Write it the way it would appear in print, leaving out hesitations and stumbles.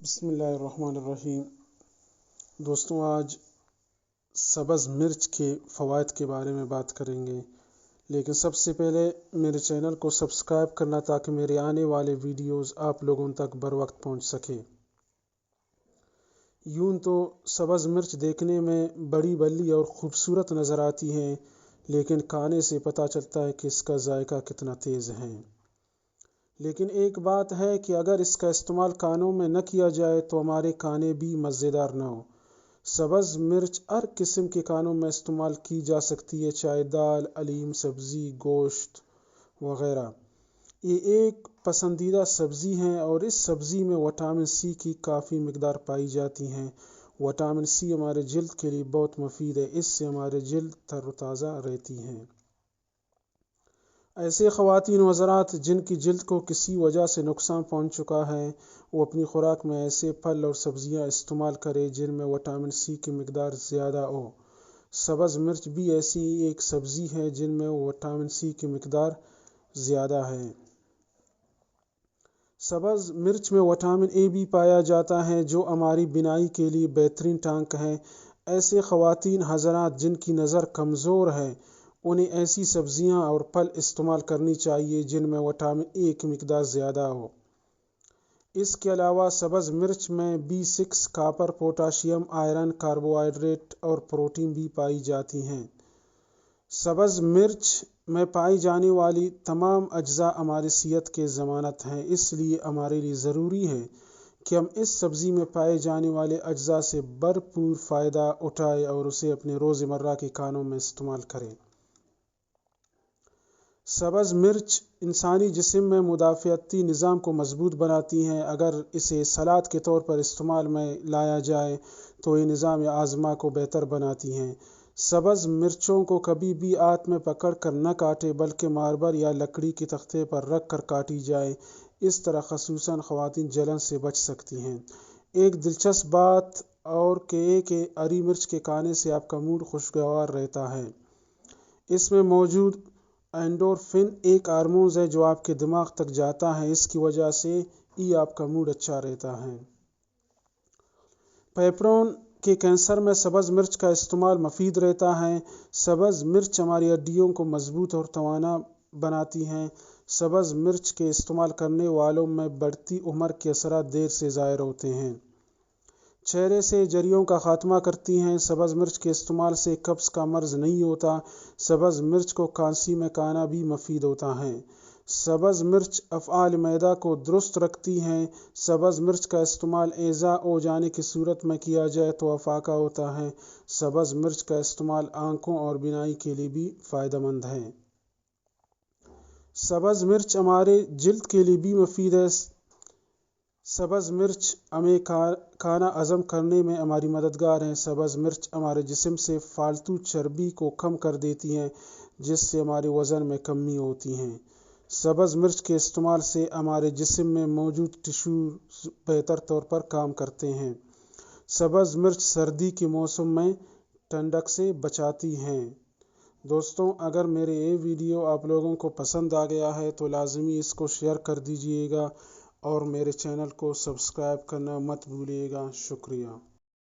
بسم اللہ الرحمن الرحیم۔ دوستوں، آج سبز مرچ کے فوائد کے بارے میں بات کریں گے، لیکن سب سے پہلے میرے چینل کو سبسکرائب کرنا تاکہ میرے آنے والے ویڈیوز آپ لوگوں تک بر وقت پہنچ سکے۔ یوں تو سبز مرچ دیکھنے میں بڑی بلی اور خوبصورت نظر آتی ہیں، لیکن کھانے سے پتہ چلتا ہے کہ اس کا ذائقہ کتنا تیز ہے۔ لیکن ایک بات ہے کہ اگر اس کا استعمال کھانوں میں نہ کیا جائے تو ہمارے کھانے بھی مزیدار نہ ہو۔ سبز مرچ ہر قسم کے کھانوں میں استعمال کی جا سکتی ہے، چاہے دال، حلیم، سبزی، گوشت وغیرہ۔ یہ ایک پسندیدہ سبزی ہے اور اس سبزی میں وٹامن سی کی کافی مقدار پائی جاتی ہے۔ وٹامن سی ہمارے جلد کے لیے بہت مفید ہے، اس سے ہمارے جلد تر و تازہ رہتی ہے۔ ایسے خواتین و حضرات جن کی جلد کو کسی وجہ سے نقصان پہنچ چکا ہے، وہ اپنی خوراک میں ایسے پھل اور سبزیاں استعمال کریں جن میں وٹامن سی کی مقدار زیادہ ہو۔ سبز مرچ بھی ایسی ایک سبزی ہے جن میں وٹامن سی کی مقدار زیادہ ہے۔ سبز مرچ میں وٹامن اے بھی پایا جاتا ہے جو ہماری بینائی کے لیے بہترین ٹانک ہے۔ ایسے خواتین حضرات جن کی نظر کمزور ہے، انہیں ایسی سبزیاں اور پھل استعمال کرنی چاہیے جن میں وٹامن اے کی مقدار زیادہ ہو۔ اس کے علاوہ سبز مرچ میں B6، copper, potassium, iron, carbohydrate اور پروٹین بھی پائی جاتی ہیں۔ سبز مرچ میں پائی جانے والی تمام اجزاء ہماری صحت کی ضمانت ہیں، اس لیے ہمارے لیے ضروری ہے کہ ہم اس سبزی میں پائے جانے والے اجزاء سے بھرپور فائدہ اٹھائیں اور اسے اپنے روزمرہ کے کھانوں میں استعمال کریں۔ سبز مرچ انسانی جسم میں مدافعتی نظام کو مضبوط بناتی ہے۔ اگر اسے سلاد کے طور پر استعمال میں لایا جائے تو یہ نظام ہاضمہ کو بہتر بناتی ہے۔ سبز مرچوں کو کبھی بھی ہاتھ میں پکڑ کر نہ کاٹیں بلکہ ماربل یا لکڑی کے تختے پر رکھ کر کاٹی جائے، اس طرح خصوصاً خواتین جلن سے بچ سکتی ہیں۔ ایک دلچسپ بات اور یہ کہ ہری مرچ کے کھانے سے آپ کا موڈ خوشگوار رہتا ہے۔ اس میں موجود اینڈورفن ایک ہارمون ہے جو آپ کے دماغ تک جاتا ہے، اس کی وجہ سے ہی آپ کا موڈ اچھا رہتا ہے۔ پھیپھڑوں کے کینسر میں سبز مرچ کا استعمال مفید رہتا ہے۔ سبز مرچ ہماری ہڈیوں کو مضبوط اور توانا بناتی ہے۔ سبز مرچ کے استعمال کرنے والوں میں بڑھتی عمر کے اثرات دیر سے ظاہر ہوتے ہیں۔ چہرے سے جھریوں کا خاتمہ کرتی ہیں۔ سبز مرچ کے استعمال سے قبض کا مرض نہیں ہوتا۔ سبز مرچ کو کھانسی میں کھانا بھی مفید ہوتا ہے۔ سبز مرچ افعال معدہ کو درست رکھتی ہے۔ سبز مرچ کا استعمال ہیضہ ہو جانے کی صورت میں کیا جائے تو افاقہ ہوتا ہے۔ سبز مرچ کا استعمال آنکھوں اور بینائی کے لیے بھی فائدہ مند ہے۔ سبز مرچ ہمارے جلد کے لیے بھی مفید ہے۔ سبز مرچ ہمیں کھانا ہضم کرنے میں ہماری مددگار ہے۔ سبز مرچ ہمارے جسم سے فالتو چربی کو کم کر دیتی ہے، جس سے ہمارے وزن میں کمی ہوتی ہے۔ سبز مرچ کے استعمال سے ہمارے جسم میں موجود ٹشوز بہتر طور پر کام کرتے ہیں۔ سبز مرچ سردی کے موسم میں ٹھنڈک سے بچاتی ہے۔ دوستوں، اگر میرے یہ ویڈیو آپ لوگوں کو پسند آ گیا ہے تو لازمی اس کو شیئر کر دیجیے گا اور میرے چینل کو سبسکرائب کرنا مت بھولیے گا۔ شکریہ۔